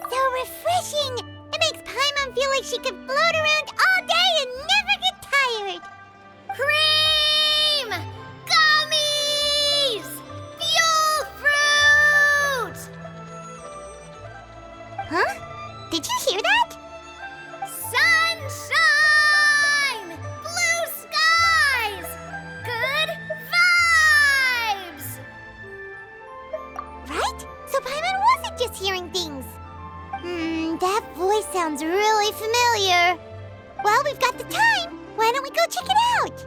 So refreshing! It makes Paimon feel like she could float around all day and never get tired. Cream! Gummies! Fuel fruit! Huh? Did you hear that? Sunshine! Blue skies! Good vibes! Right? So Paimon wasn't just hearing things. That voice sounds really familiar. Well, we've got the time. Why don't we go check it out?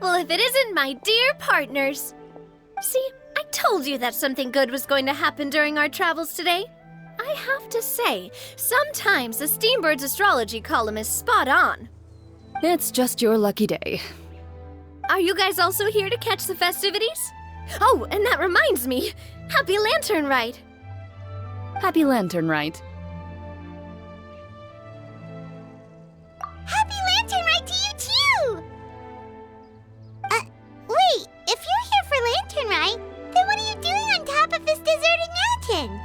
Well, if it isn't my dear partners. See, I told you that something good was going to happen during our travels today. I have to say, sometimes the Steambird's astrology column is spot on. It's just your lucky day. Are you guys also here to catch the festivities? Oh, and that reminds me, Happy Lantern Rite! Happy Lantern Rite. Happy Lantern Rite to you too! Wait, if you're here for Lantern Rite, then what are you doing on top of this deserted mountain?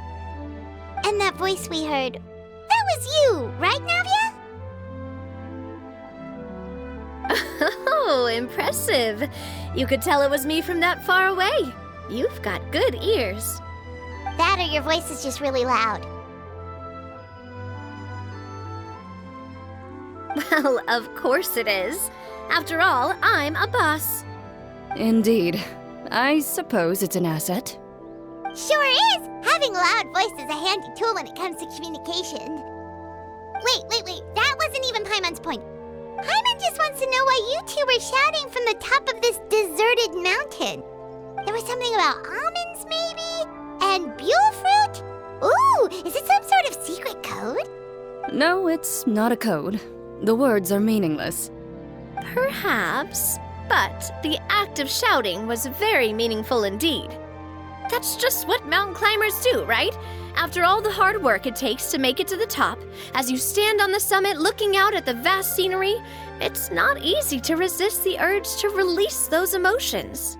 And that voice we heard, that was you, right, Navia? Oh, impressive. You could tell it was me from that far away. You've got good ears. That or your voice is just really loud. Well, of course it is. After all, I'm a boss. Indeed. I suppose it's an asset. Sure is! Having a loud voice is a handy tool when it comes to communication. Wait. That wasn't even Paimon's point. Paimon just wants to know why you two were shouting from the top of this deserted mountain. There was something about almonds, maybe? And buell fruit? Ooh, is it some sort of secret code? No, it's not a code. The words are meaningless. Perhaps, but the act of shouting was very meaningful indeed. That's just what mountain climbers do, right? After all the hard work it takes to make it to the top, as you stand on the summit looking out at the vast scenery, it's not easy to resist the urge to release those emotions.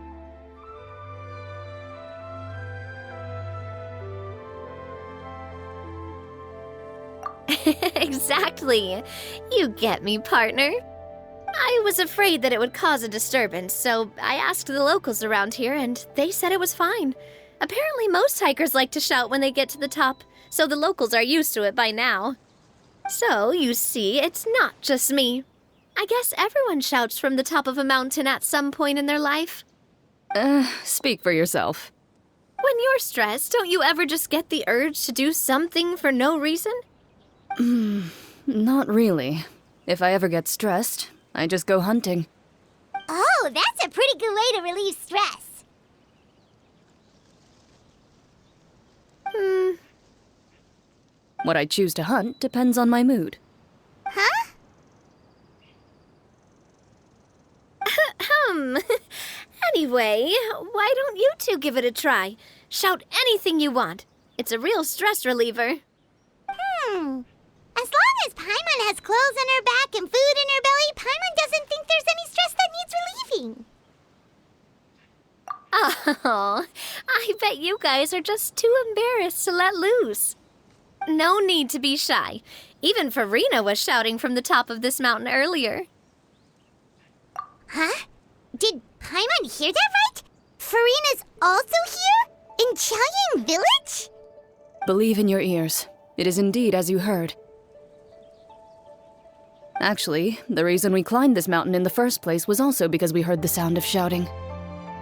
Exactly. You get me, partner. I was afraid that it would cause a disturbance, so I asked the locals around here, and they said it was fine. Apparently, most hikers like to shout when they get to the top, so the locals are used to it by now. So, you see, it's not just me. I guess everyone shouts from the top of a mountain at some point in their life. Speak for yourself. When you're stressed, don't you ever just get the urge to do something for no reason? Not really. If I ever get stressed, I just go hunting. Oh, that's a pretty good way to relieve stress. What I choose to hunt depends on my mood. Huh? Anyway, why don't you two give it a try? Shout anything you want. It's a real stress reliever. As long as Paimon has clothes on her back and food in her belly, Paimon doesn't think there's any stress that needs relieving. Oh, I bet you guys are just too embarrassed to let loose. No need to be shy. Even Furina was shouting from the top of this mountain earlier. Huh? Did Paimon hear that right? Furina's also here? In Qiaoying village? Believe in your ears. It is indeed as you heard. Actually, the reason we climbed this mountain in the first place was also because we heard the sound of shouting.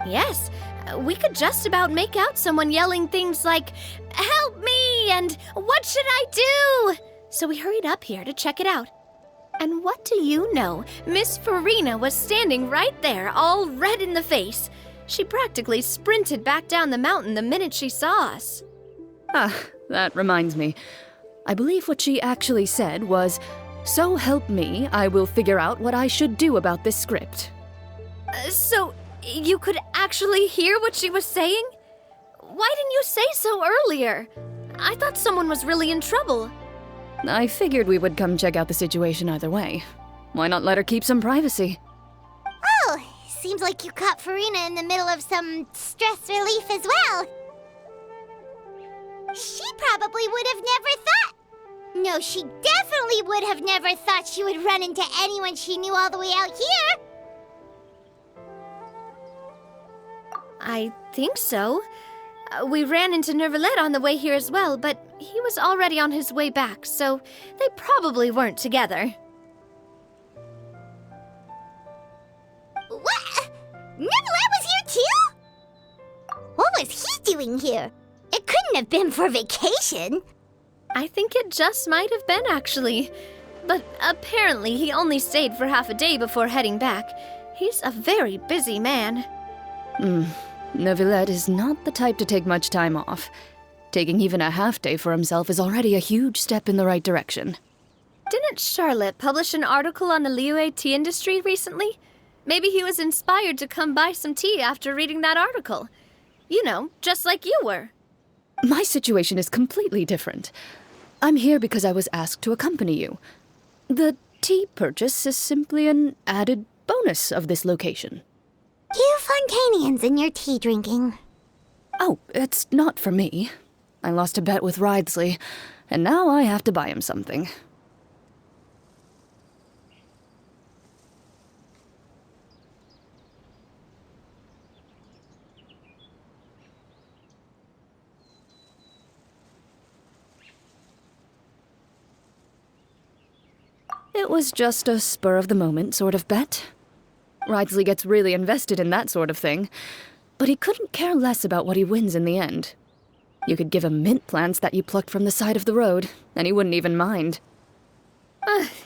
Yes, we could just about make out someone yelling things like, "Help me!" and "What should I do?" So we hurried up here to check it out. And what do you know? Miss Furina was standing right there, all red in the face. She practically sprinted back down the mountain the minute she saw us. Ah, that reminds me. I believe what she actually said was, "So help me, I will figure out what I should do about this script." So, you could actually hear what she was saying? Why didn't you say so earlier? I thought someone was really in trouble. I figured we would come check out the situation either way. Why not let her keep some privacy? Oh, seems like you caught Furina in the middle of some stress relief as well. She probably would have never thought. No, she definitely would have never thought she would run into anyone she knew all the way out here. I think so. We ran into Nervalet on the way here as well, but he was already on his way back, so they probably weren't together. What? Nervalet was here too? What was he doing here? It couldn't have been for vacation. I think it just might have been, actually. But apparently he only stayed for half a day before heading back. He's a very busy man. Neuvillette is not the type to take much time off. Taking even a half day for himself is already a huge step in the right direction. Didn't Charlotte publish an article on the Liyue tea industry recently? Maybe he was inspired to come buy some tea after reading that article. You know, just like you were. My situation is completely different. I'm here because I was asked to accompany you. The tea purchase is simply an added bonus of this location. You Fontanians and your tea drinking. Oh, it's not for me. I lost a bet with Ridesley, and now I have to buy him something. It was just a spur-of-the-moment sort of bet. Ridesley gets really invested in that sort of thing, but he couldn't care less about what he wins in the end. You could give him mint plants that you plucked from the side of the road, and he wouldn't even mind.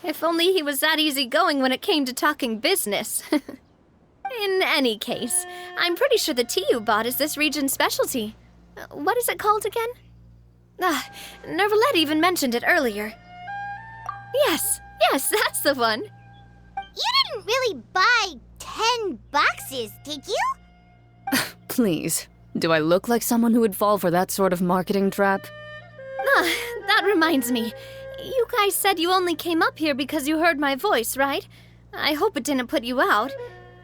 If only he was that easygoing when it came to talking business. In any case, I'm pretty sure the tea you bought is this region's specialty. What is it called again? Nervalet even mentioned it earlier. Yes, that's the one. You didn't really buy 10 boxes, did you? Please, do I look like someone who would fall for that sort of marketing trap? That reminds me. You guys said you only came up here because you heard my voice, right? I hope it didn't put you out.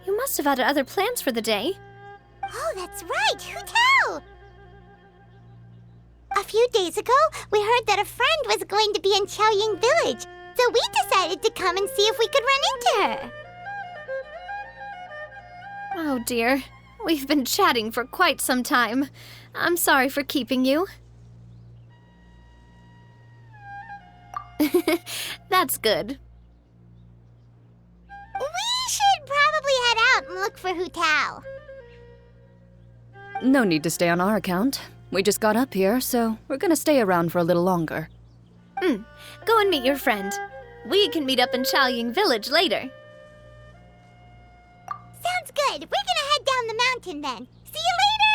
You must have had other plans for the day. Oh, that's right. Who tell? A few days ago, we heard that a friend was going to be in Qiaoying village, so we decided to come and see if we could run into her. Oh dear. We've been chatting for quite some time. I'm sorry for keeping you. That's good. We should probably head out and look for Hu Tao. No need to stay on our account. We just got up here, so we're gonna stay around for a little longer. Go and meet your friend. We can meet up in Qiaoying village later. Sounds good. We're gonna head down the mountain then. See you later!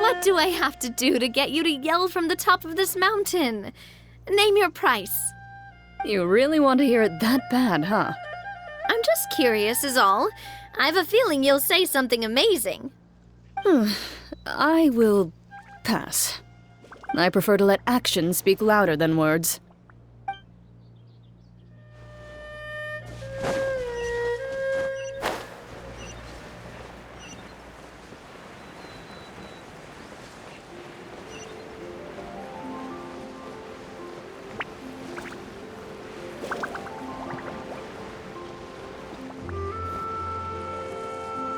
What do I have to do to get you to yell from the top of this mountain? Name your price. You really want to hear it that bad, huh? I'm just curious is all. I have a feeling you'll say something amazing. I will pass. I prefer to let actions speak louder than words.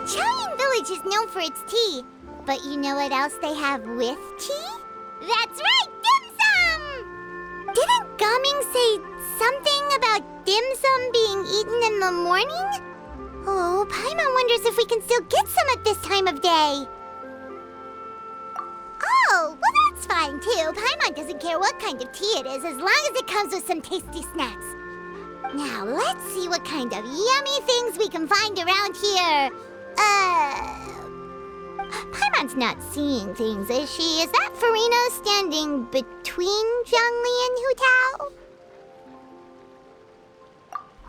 Qiaoying village is known for its tea, but you know what else they have with tea? That's right, dim sum! Didn't Gaming say something about dim sum being eaten in the morning? Oh, Paimon wonders if we can still get some at this time of day. Oh, well that's fine. shouting too. Paimon doesn't care what kind of tea it is as long as it comes with some tasty snacks. Now, let's see what kind of yummy things we can find around here. Paimon's not seeing things, is she? Is that Furina standing between Zhongli and Hu Tao?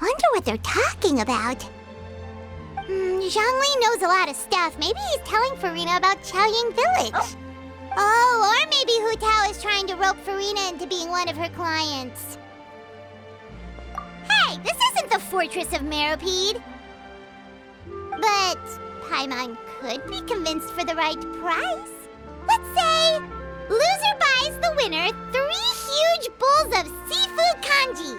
Wonder what they're talking about. Zhongli knows a lot of stuff. Maybe he's telling Furina about Qiaoying village. Oh, or maybe Hu Tao is trying to rope Furina into being one of her clients. Hey, this isn't the Fortress of Meropide. But Paimon could be convinced for the right price. Let's say loser buys the winner 3 huge bowls of seafood kanji.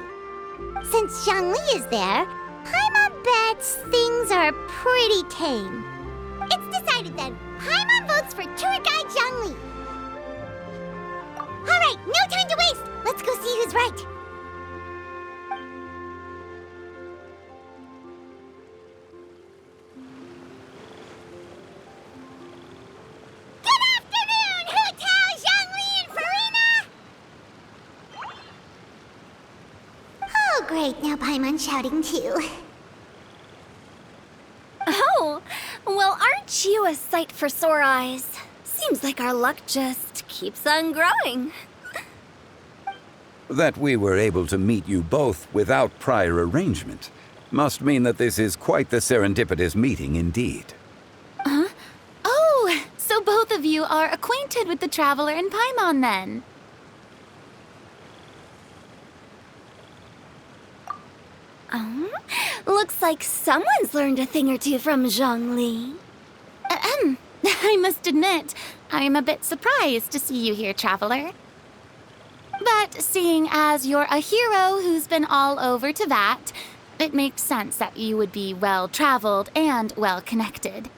Since Zhongli is there, Paimon bets things are pretty tame. It's decided then. Paimon votes for tour guide Zhongli. All right, no time to waste. Let's go see who's right. Good afternoon, Hu Tao, Zhongli, and Furina! Oh, great. Now Paimon's shouting too. Oh, well, aren't you a sight for sore eyes? Seems like our luck just keeps on growing. That we were able to meet you both without prior arrangement must mean that this is quite the serendipitous meeting indeed. Huh? Oh, so both of you are acquainted with the Traveler and Paimon then? Looks like someone's learned a thing or two from Zhongli. I must admit, I'm a bit surprised to see you here, Traveler. But seeing as you're a hero who's been all over Teyvat, it makes sense that you would be well-traveled and well-connected.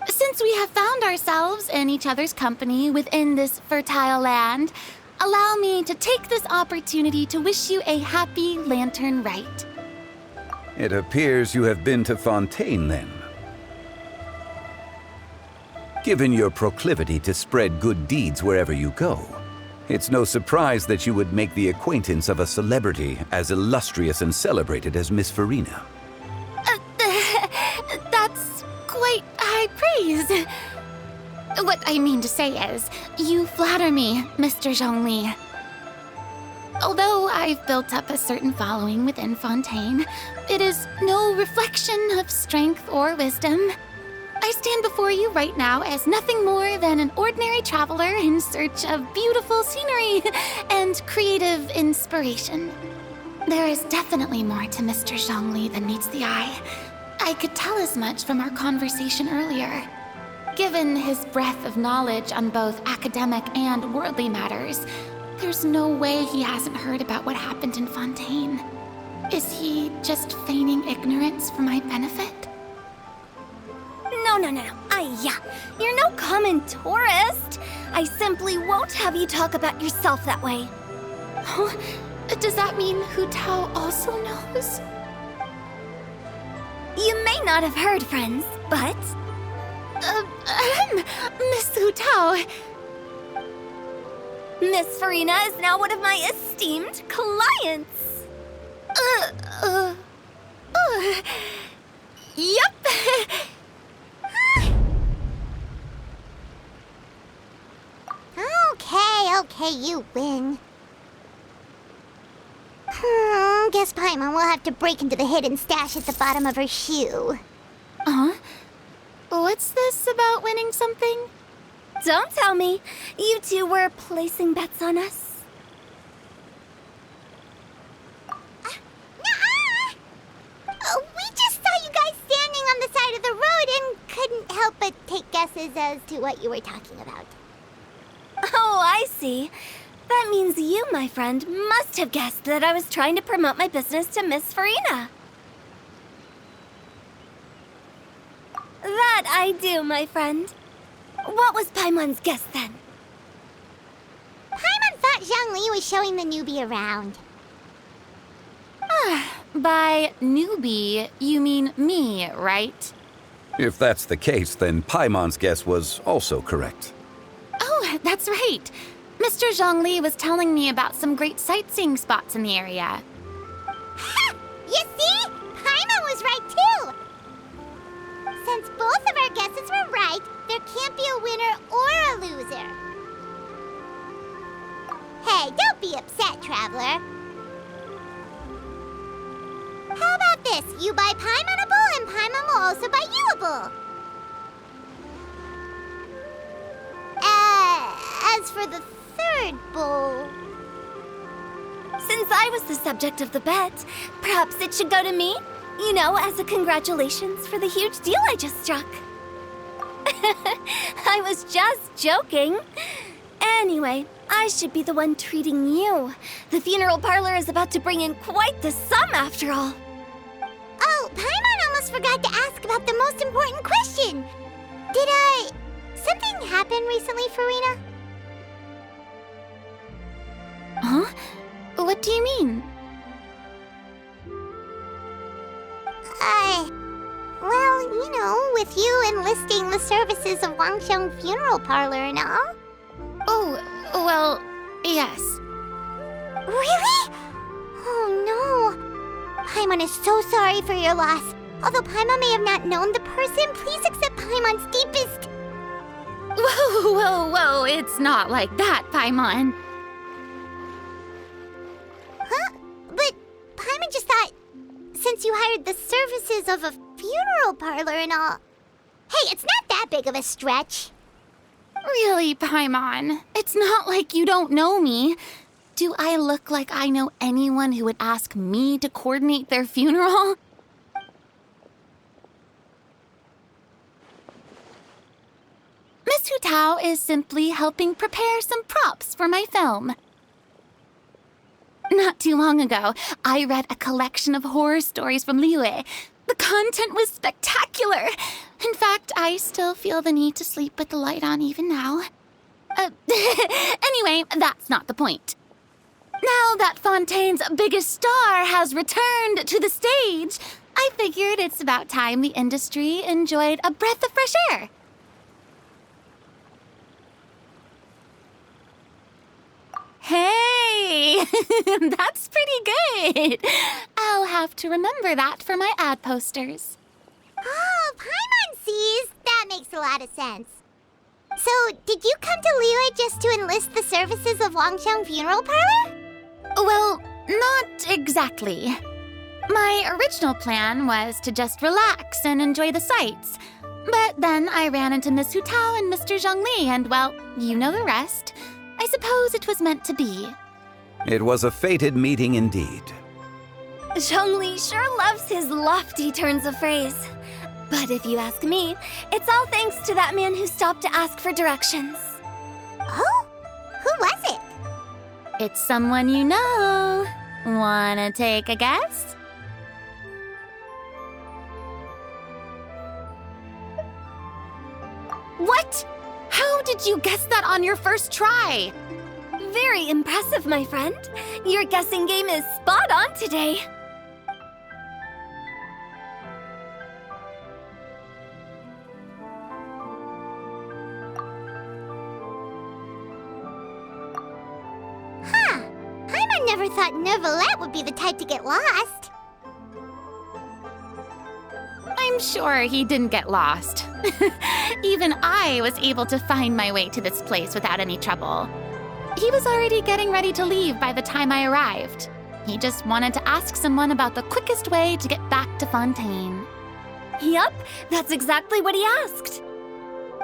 Since we have found ourselves in each other's company within this fertile land, allow me to take this opportunity to wish you a happy Lantern Rite. It appears you have been to Fontaine, then. Given your proclivity to spread good deeds wherever you go, it's no surprise that you would make the acquaintance of a celebrity as illustrious and celebrated as Miss Furina. That's quite high praise. What I mean to say is, you flatter me, Mr. Zhongli. Although I've built up a certain following within Fontaine, it is no reflection of strength or wisdom. I stand before you right now as nothing more than an ordinary traveler in search of beautiful scenery and creative inspiration. There is definitely more to Mr. Zhongli than meets the eye. I could tell as much from our conversation earlier. Given his breadth of knowledge on both academic and worldly matters, there's no way he hasn't heard about what happened in Fontaine. Is he just feigning ignorance for my benefit? No. You're no common tourist. I simply won't have you talk about yourself that way. Huh? Does that mean Hu Tao also knows? You may not have heard, friends, but... Miss Hu Tao. Miss Furina is now one of my esteemed clients. Yep. Okay, you win. Guess Paimon will have to break into the hidden stash at the bottom of her shoe. What's this about winning something? Don't tell me. You two were placing bets on us. We just saw you guys standing on the side of the road and couldn't help but take guesses as to what you were talking about. Oh, I see. That means you, my friend, must have guessed that I was trying to promote my business to Miss Furina. That I do, my friend. What was Paimon's guess then? Paimon thought Zhongli was showing the newbie around. By newbie, you mean me, right? If that's the case, then Paimon's guess was also correct. Oh, that's right. Mr. Zhongli was telling me about some great sightseeing spots in the area. Ha! You see? Paimon was right too! Since both of our guesses were right, there can't be a winner or a loser. Hey, don't be upset, Traveler. How about this? You buy Paimon a bowl and Paimon will also buy you a bowl. As for the third bowl... Since I was the subject of the bet, perhaps it should go to me? You know, as a congratulations for the huge deal I just struck. I was just joking. Anyway, I should be the one treating you. The funeral parlor is about to bring in quite the sum after all. Oh, Paimon almost forgot to ask about the most important question. Something happen recently, Furina? Huh? What do you mean? Well, you know, with you enlisting the services of Wangsheng Funeral Parlor and all. Oh, well, yes. Really? Oh no. Paimon is so sorry for your loss. Although Paimon may have not known the person, please accept Paimon's deepest... Whoa, whoa, whoa, it's not like that, Paimon. Huh? But Paimon just thought, since you hired the services of a funeral parlor and all... Hey, it's not that big of a stretch. Really, Paimon? It's not like you don't know me. Do I look like I know anyone who would ask me to coordinate their funeral? Miss Hu Tao is simply helping prepare some props for my film. Not too long ago, I read a collection of horror stories from Liyue. The content was spectacular. In fact, I still feel the need to sleep with the light on even now. Anyway, that's not the point. Now that Fontaine's biggest star has returned to the stage, I figured it's about time the industry enjoyed a breath of fresh air. Hey, that's pretty good. I'll have to remember that for my ad posters. Oh, Paimon sees. That makes a lot of sense. So, did you come to Liyue just to enlist the services of Wangsheng Funeral Parlor? Well, not exactly. My original plan was to just relax and enjoy the sights. But then I ran into Miss Hu Tao and Mr. Zhongli, and well, you know the rest. I suppose it was meant to be. It was a fated meeting indeed. Zhongli sure loves his lofty turns of phrase. But if you ask me, it's all thanks to that man who stopped to ask for directions. Oh? Who was it? It's someone you know. Wanna take a guess? What? How did you guess that on your first try? Very impressive, my friend. Your guessing game is spot on today. Huh. Paimon never thought Neuvillette would be the type to get lost. I'm sure he didn't get lost. Even I was able to find my way to this place without any trouble. He was already getting ready to leave by the time I arrived. He just wanted to ask someone about the quickest way to get back to Fontaine. Yup, that's exactly what he asked.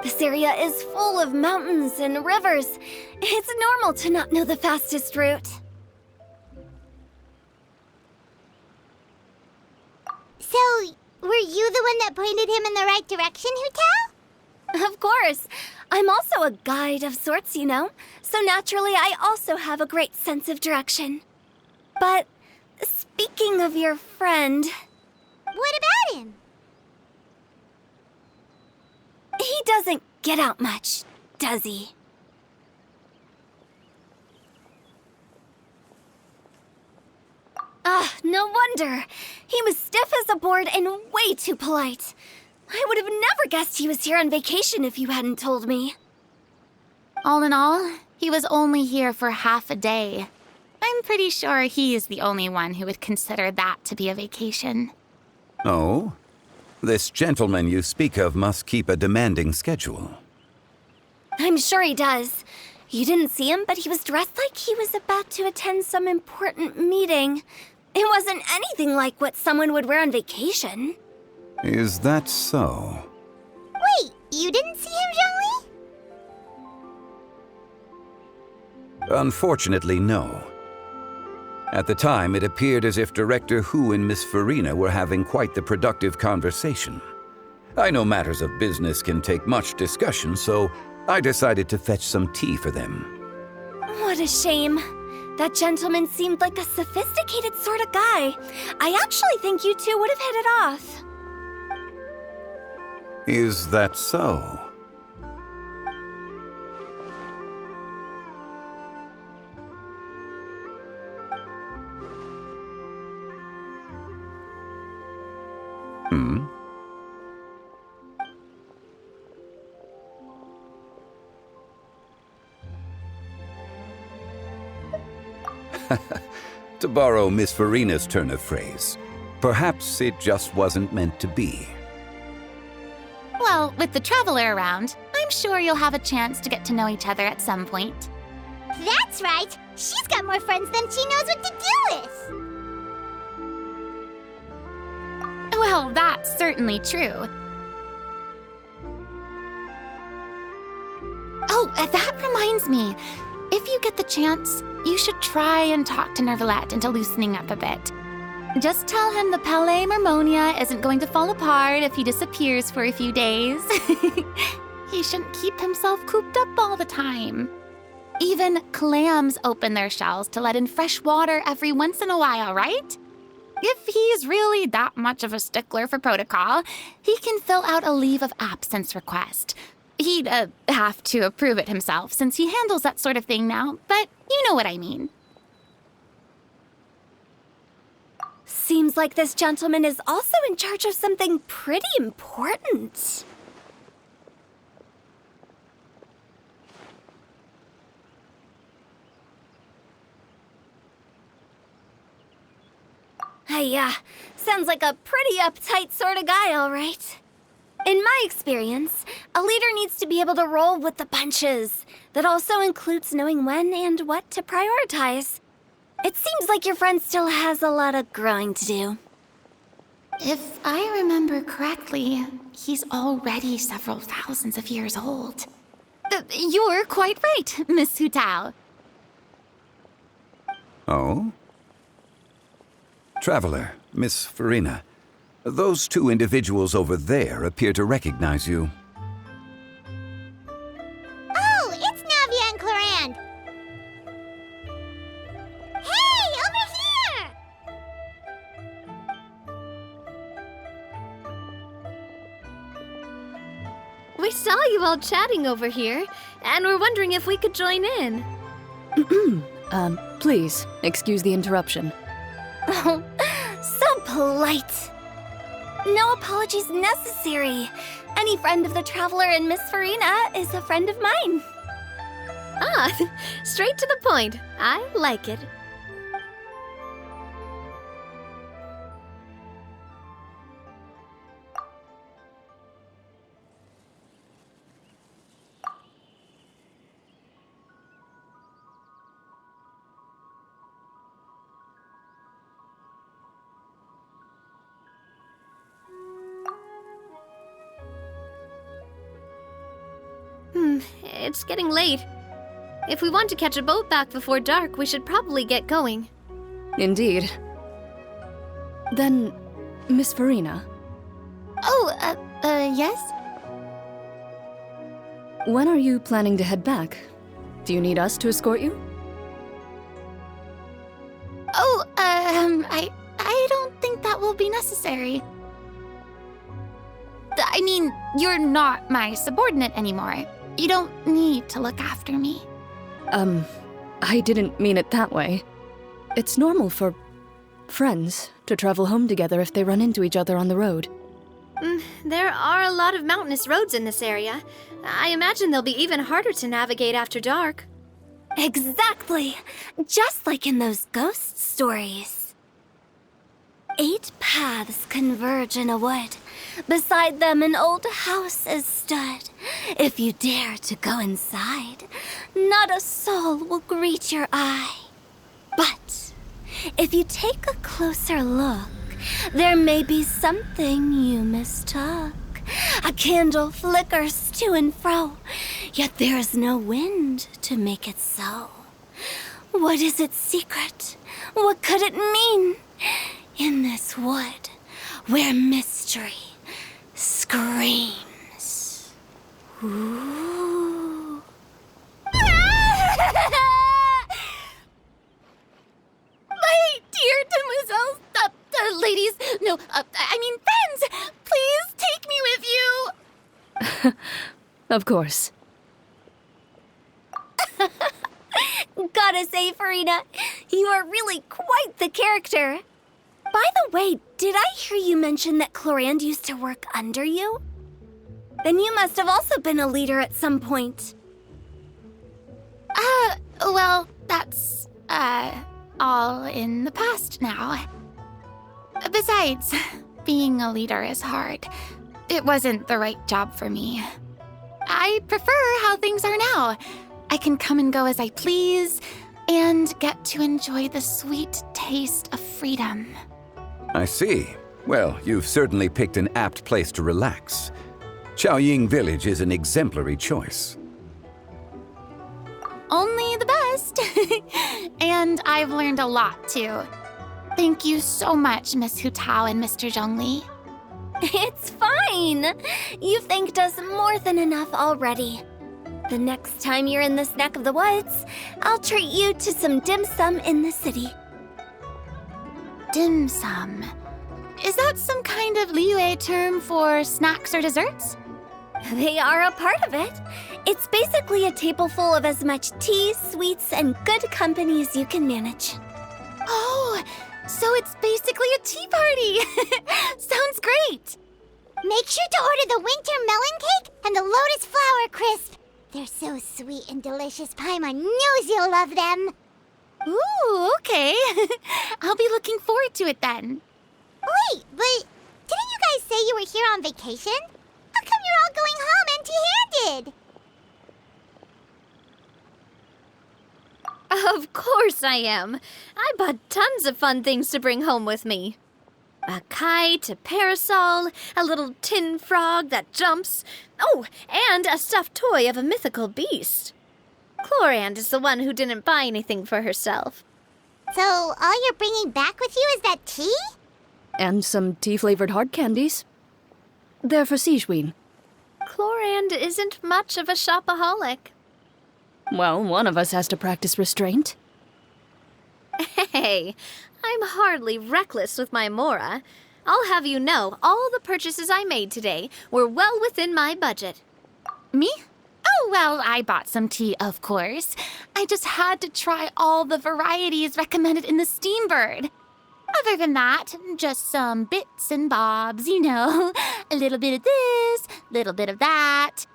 This area is full of mountains and rivers. It's normal to not know the fastest route. So, were you the one that pointed him in the right direction, Hu Tao? Of course. I'm also a guide of sorts, you know. So naturally, I also have a great sense of direction. But speaking of your friend... What about him? He doesn't get out much, does he? Ah, no wonder. He was stiff as a board and way too polite. I would have never guessed he was here on vacation if you hadn't told me. All in all, he was only here for half a day. I'm pretty sure he is the only one who would consider that to be a vacation. Oh? This gentleman you speak of must keep a demanding schedule. I'm sure he does. You didn't see him, but he was dressed like he was about to attend some important meeting. It wasn't anything like what someone would wear on vacation. Is that so? Wait, you didn't see him, Zhongli? Unfortunately, no. At the time, it appeared as if Director Hu and Miss Furina were having quite the productive conversation. I know matters of business can take much discussion, so I decided to fetch some tea for them. What a shame. That gentleman seemed like a sophisticated sort of guy. I actually think you two would have hit it off. Is that so? To borrow Miss Furina's turn of phrase, perhaps it just wasn't meant to be. Well, with the traveler around, I'm sure you'll have a chance to get to know each other at some point. That's right. She's got more friends than she knows what to do with. Well, that's certainly true. Oh, that reminds me. If you get the chance, you should try and talk to Nervalette into loosening up a bit. Just tell him the Palais Mermonia isn't going to fall apart if he disappears for a few days. He shouldn't keep himself cooped up all the time. Even clams open their shells to let in fresh water every once in a while, right? If he's really that much of a stickler for protocol, he can fill out a leave of absence request. He'd have to approve it himself since he handles that sort of thing now, but you know what I mean. Seems like this gentleman is also in charge of something pretty important. Hey, sounds like a pretty uptight sort of guy, all right. In my experience, a leader needs to be able to roll with the punches. That also includes knowing when and what to prioritize. It seems like your friend still has a lot of growing to do. If I remember correctly, he's already several thousands of years old. You're quite right, Miss Hu Tao. Oh? Traveler, Miss Furina, those two individuals over there appear to recognize you. Oh, it's Navia and Clorinde. Hey, over here! We saw you all chatting over here, and we're wondering if we could join in. Please, excuse the interruption. Oh, so polite. No apologies necessary. Any friend of the Traveler and Miss Furina is a friend of mine. Ah, straight to the point. I like it. It's getting late. If we want to catch a boat back before dark, we should probably get going. Indeed. Then, Miss Furina, Oh, yes? when are you planning to head back? Do you need us to escort you? Oh, I don't think that will be necessary. I mean, you're not my subordinate anymore. You don't need to look after me. I didn't mean it that way. It's normal for friends to travel home together if they run into each other on the road. There are a lot of mountainous roads in this area. I imagine they'll be even harder to navigate after dark. Exactly. Just like in those ghost stories. 8 paths converge in a wood. Beside them an old house is stood. If you dare to go inside, not a soul will greet your eye. But if you take a closer look, there may be something you mistook. A candle flickers to and fro, yet there is no wind to make it so. What is its secret? What could it mean? In this wood, where mystery screams. Ooh. My dear demoiselles, ladies, no, I mean friends, please take me with you. Of course. Gotta say, Furina, you are really quite the character. By the way, did I hear you mention that Clorinde used to work under you? Then you must have also been a leader at some point. Well, that's, all in the past now. Besides, being a leader is hard. It wasn't the right job for me. I prefer how things are now. I can come and go as I please, and get to enjoy the sweet taste of freedom. I see. Well, you've certainly picked an apt place to relax. Qiaoying Village is an exemplary choice. Only the best. And I've learned a lot, too. Thank you so much, Miss Hu Tao and Mr. Zhongli. It's fine. You've thanked us more than enough already. The next time you're in this neck of the woods, I'll treat you to some dim sum in the city. Dim sum. Is that some kind of Liyue term for snacks or desserts? They are a part of it. It's basically a table full of as much tea, sweets, and good company as you can manage. Oh, so it's basically a tea party. Sounds great. Make sure to order the winter melon cake and the lotus flower crisp. They're so sweet and delicious. Paimon knows you'll love them. Ooh, okay. I'll be looking forward to it then. Wait, but didn't you guys say you were here on vacation? How come you're all going home empty-handed? Of course I am. I bought tons of fun things to bring home with me. A kite, a parasol, a little tin frog that jumps. Oh, and a stuffed toy of a mythical beast. Clorinde is the one who didn't buy anything for herself. So all you're bringing back with you is that tea? And some tea-flavored hard candies. They're for Sishween. Clorinde isn't much of a shopaholic. Well, one of us has to practice restraint. Hey, I'm hardly reckless with my Mora. I'll have you know, all the purchases I made today were well within my budget. Me? Oh, well, I bought some tea, of course. I just had to try all the varieties recommended in the Steambird. Other than that, just some bits and bobs, you know. A little bit of this, little bit of that.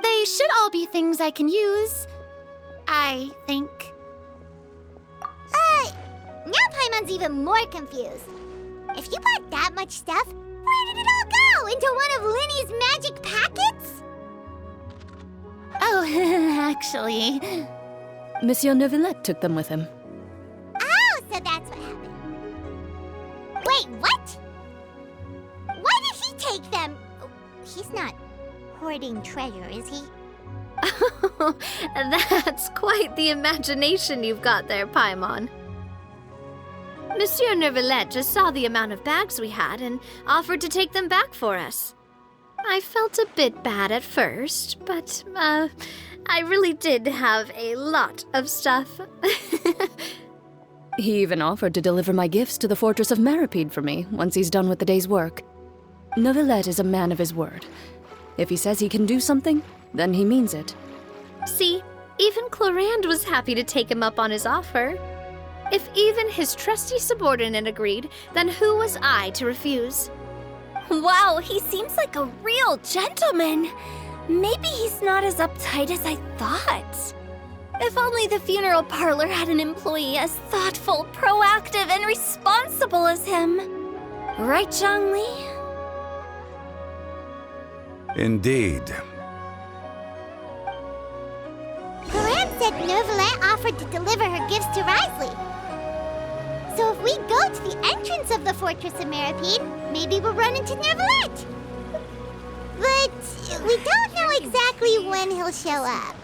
They should all be things I can use, I think. Now Paimon's even more confused. If you bought that much stuff, where did it all go? Into one of Linny's magic packets? Oh, actually... Monsieur Neuvillette took them with him. Oh, so that's what happened. Wait, what? Why did he take them? Oh, he's not hoarding treasure, is he? That's quite the imagination you've got there, Paimon. Monsieur Neuvillette just saw the amount of bags we had and offered to take them back for us. I felt a bit bad at first, but, I really did have a lot of stuff. He even offered to deliver my gifts to the Fortress of Maripede for me once he's done with the day's work. Neuvillette is a man of his word. If he says he can do something, then he means it. See, even Clorinde was happy to take him up on his offer. If even his trusty subordinate agreed, then who was I to refuse? Wow, he seems like a real gentleman. Maybe he's not as uptight as I thought. If only the funeral parlor had an employee as thoughtful, proactive, and responsible as him. Right, Zhongli? Indeed. Clorinde said Neuvillette offered to deliver her gifts to Risley. So if we go to the entrance of the Fortress of Meripede, maybe we'll run into Neuvillette. But we don't know exactly when he'll show up.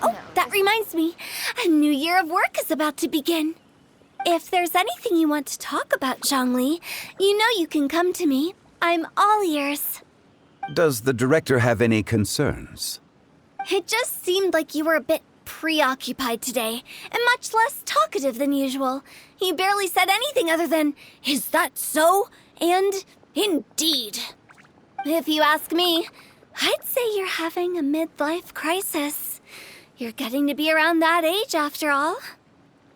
Oh, that reminds me. A new year of work is about to begin. If there's anything you want to talk about, Zhongli, you know you can come to me. I'm all ears. Does the director have any concerns? It just seemed like you were a bit preoccupied today, and much less talkative than usual. You barely said anything other than, "Is that so?" and "Indeed." If you ask me, I'd say you're having a midlife crisis. You're getting to be around that age after all.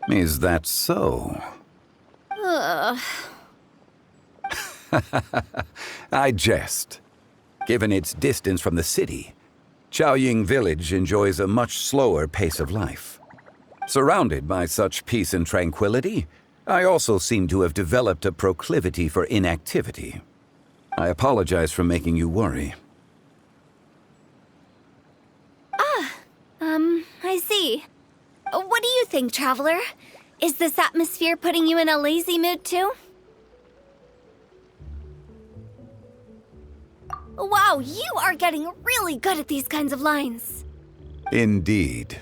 Is that so? Ugh. I jest. Given its distance from the city, Qiaoying village enjoys a much slower pace of life. Surrounded by such peace and tranquility, I also seem to have developed a proclivity for inactivity. I apologize for making you worry. I see. What do you think, Traveler? Is this atmosphere putting you in a lazy mood too? Wow, you are getting really good at these kinds of lines. Indeed.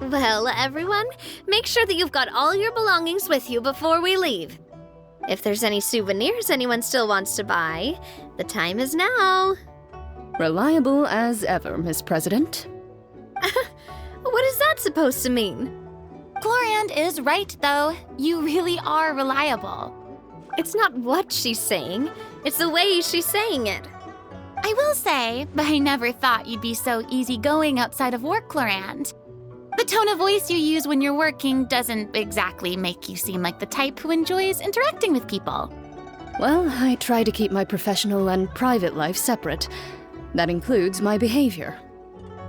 Well, everyone, make sure that you've got all your belongings with you before we leave. If there's any souvenirs anyone still wants to buy, the time is now. Reliable as ever, Miss President. What is that supposed to mean? Clorinde is right, though. You really are reliable. It's not what she's saying, it's the way she's saying it. I will say, but I never thought you'd be so easygoing outside of work, Clorinde. The tone of voice you use when you're working doesn't exactly make you seem like the type who enjoys interacting with people. Well, I try to keep my professional and private life separate. That includes my behavior.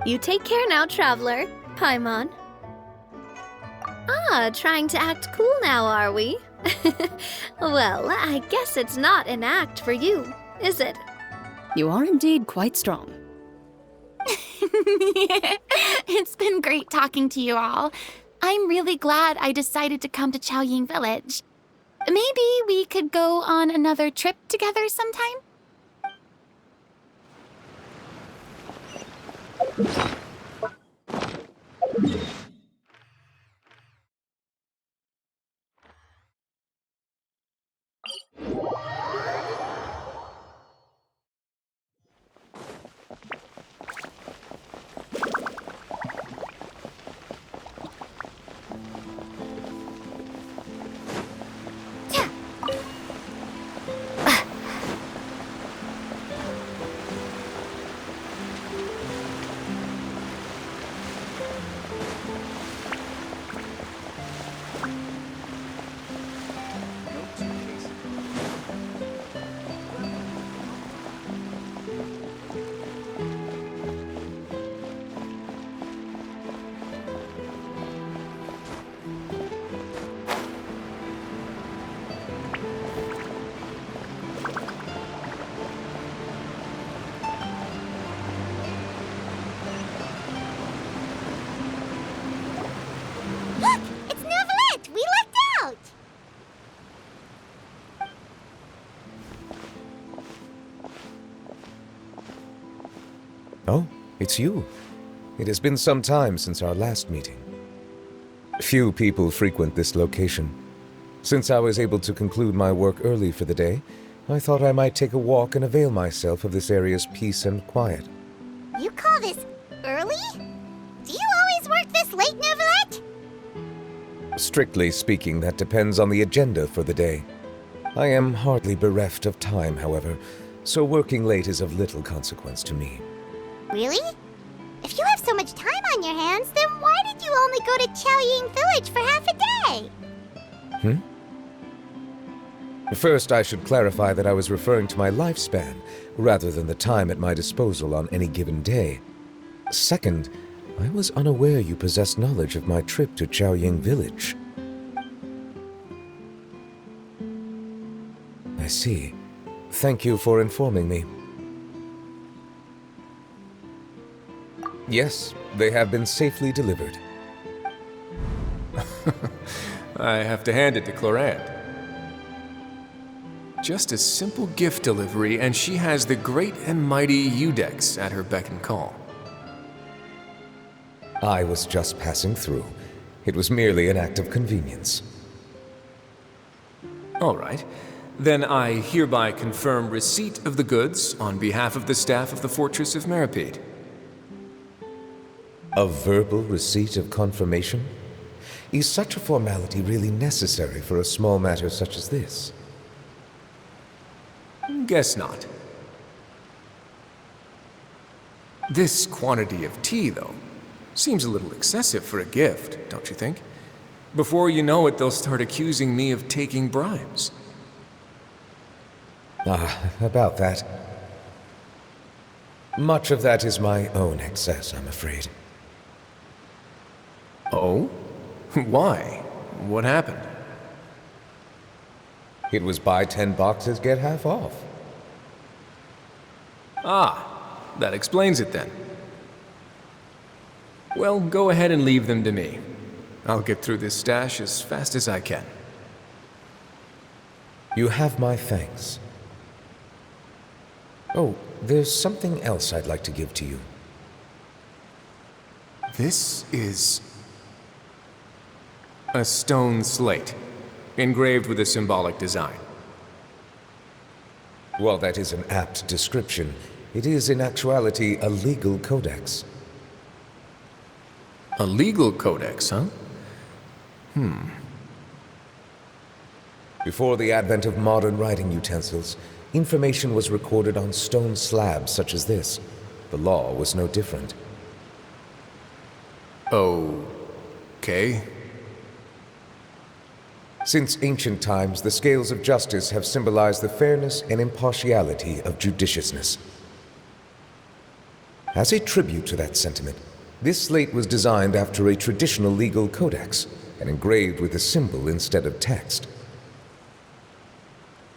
You take care now, Traveler. Paimon. Trying to act cool now, are we? Well, I guess it's not an act for you, is it? You are indeed quite strong. It's been great talking to you all. I'm really glad I decided to come to Qiaoying Village. Maybe we could go on another trip together sometime? Look! It's Neuvillette! We lucked out! Oh, it's you. It has been some time since our last meeting. Few people frequent this location. Since I was able to conclude my work early for the day, I thought I might take a walk and avail myself of this area's peace and quiet. You call this early? Do you always work this late, Neuvillette? Strictly speaking, that depends on the agenda for the day. I am hardly bereft of time, however, so working late is of little consequence to me. Really? If you have so much time on your hands, then why did you only go to Qiaoying village for half a day? First, I should clarify that I was referring to my lifespan, rather than the time at my disposal on any given day. Second, I was unaware you possessed knowledge of my trip to Qiaoying village. I see. Thank you for informing me. Yes, they have been safely delivered. I have to hand it to Clorinde. Just a simple gift delivery, and she has the great and mighty Udex at her beck and call. I was just passing through. It was merely an act of convenience. All right. Then I hereby confirm receipt of the goods on behalf of the staff of the Fortress of Meripede. A verbal receipt of confirmation? Is such a formality really necessary for a small matter such as this? Guess not. This quantity of tea, though, seems a little excessive for a gift, don't you think? Before you know it, they'll start accusing me of taking bribes. About that. Much of that is my own excess, I'm afraid. Oh? Why? What happened? It was buy 10 boxes, get half off. Ah, that explains it then. Well, go ahead and leave them to me. I'll get through this stash as fast as I can. You have my thanks. Oh, there's something else I'd like to give to you. This is a stone slate, engraved with a symbolic design. While that is an apt description, it is in actuality a legal codex. A legal codex, huh? Before the advent of modern writing utensils, information was recorded on stone slabs such as this. The law was no different. Okay. Since ancient times, the scales of justice have symbolized the fairness and impartiality of judiciousness. As a tribute to that sentiment, this slate was designed after a traditional legal codex and engraved with a symbol instead of text.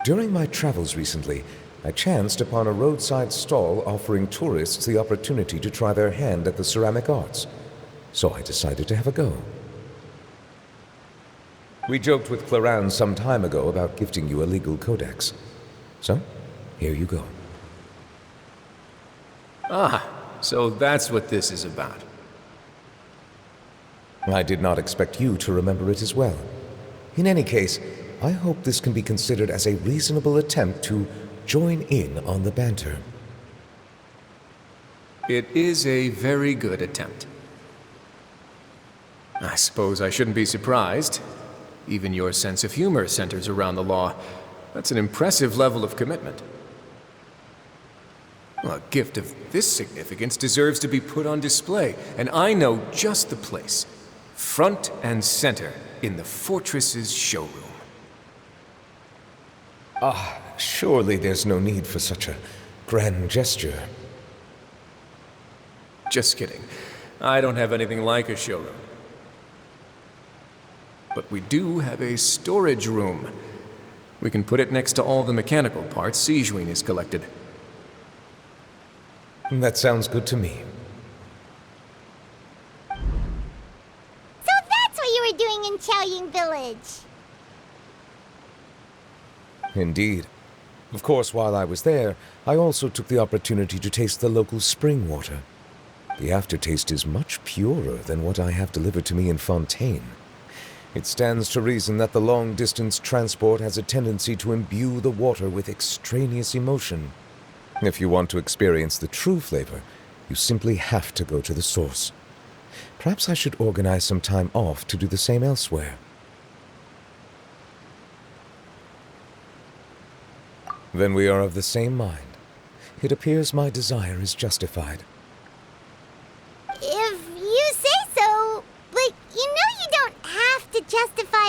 During my travels recently, I chanced upon a roadside stall offering tourists the opportunity to try their hand at the ceramic arts, so I decided to have a go. We joked with Clorinde some time ago about gifting you a legal codex. So, here you go. Ah, so that's what this is about. I did not expect you to remember it as well. In any case, I hope this can be considered as a reasonable attempt to join in on the banter. It is a very good attempt. I suppose I shouldn't be surprised. Even your sense of humor centers around the law. That's an impressive level of commitment. A gift of this significance deserves to be put on display, and I know just the place. Front and center in the fortress's showroom. Surely there's no need for such a grand gesture. Just kidding. I don't have anything like a showroom. But we do have a storage room. We can put it next to all the mechanical parts Sijouin has collected. That sounds good to me. So that's what you were doing in Qiaoying village. Indeed. Of course, while I was there, I also took the opportunity to taste the local spring water. The aftertaste is much purer than what I have delivered to me in Fontaine. It stands to reason that the long-distance transport has a tendency to imbue the water with extraneous emotion. If you want to experience the true flavor, you simply have to go to the source. Perhaps I should organize some time off to do the same elsewhere. Then we are of the same mind. It appears my desire is justified. If you say so.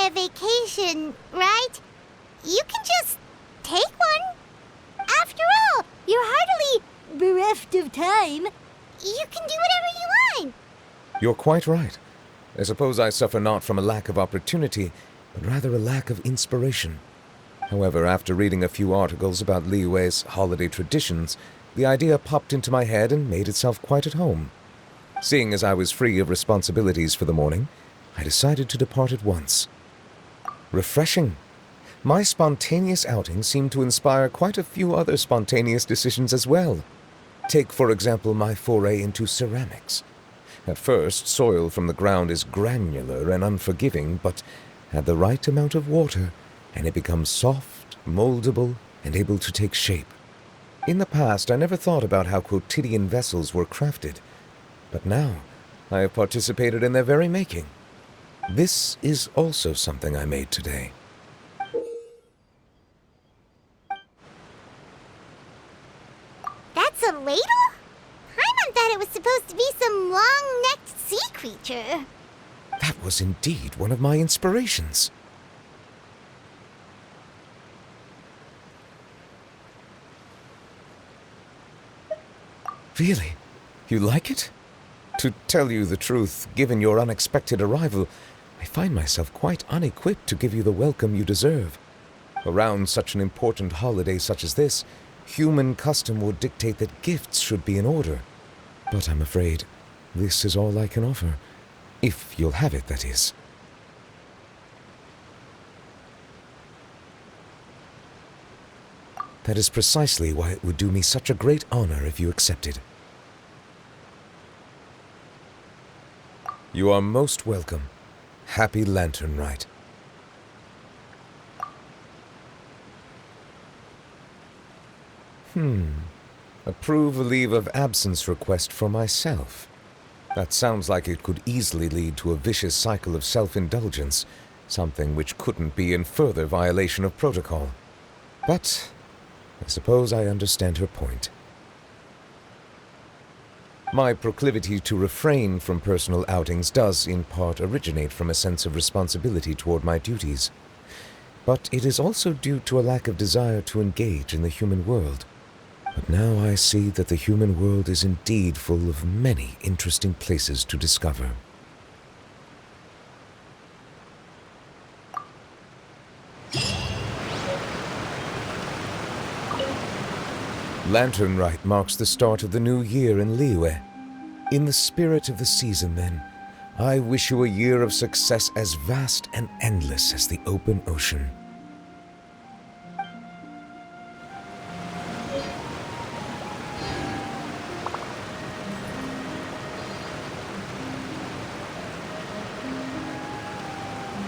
a vacation, right? You can just take one. After all, you're hardly bereft of time. You can do whatever you want. You're quite right. I suppose I suffer not from a lack of opportunity, but rather a lack of inspiration. However, after reading a few articles about Liyue's holiday traditions, the idea popped into my head and made itself quite at home. Seeing as I was free of responsibilities for the morning, I decided to depart at once. Refreshing. My spontaneous outing seemed to inspire quite a few other spontaneous decisions as well. Take, for example, my foray into ceramics. At first, soil from the ground is granular and unforgiving, but add the right amount of water, and it becomes soft, moldable, and able to take shape. In the past, I never thought about how quotidian vessels were crafted, but now I have participated in their very making. This is also something I made today. That's a ladle? Paimon thought it was supposed to be some long-necked sea creature. That was indeed one of my inspirations. Really? You like it? To tell you the truth, given your unexpected arrival, I find myself quite unequipped to give you the welcome you deserve. Around such an important holiday such as this, human custom would dictate that gifts should be in order. But I'm afraid this is all I can offer. If you'll have it, that is. That is precisely why it would do me such a great honor if you accepted. You are most welcome. Happy Lantern Rite. Approve a leave of absence request for myself. That sounds like it could easily lead to a vicious cycle of self-indulgence, something which couldn't be in further violation of protocol. But I suppose I understand her point. My proclivity to refrain from personal outings does, in part, originate from a sense of responsibility toward my duties. But it is also due to a lack of desire to engage in the human world. But now I see that the human world is indeed full of many interesting places to discover. Lantern Rite marks the start of the new year in Liyue. In the spirit of the season, then, I wish you a year of success as vast and endless as the open ocean.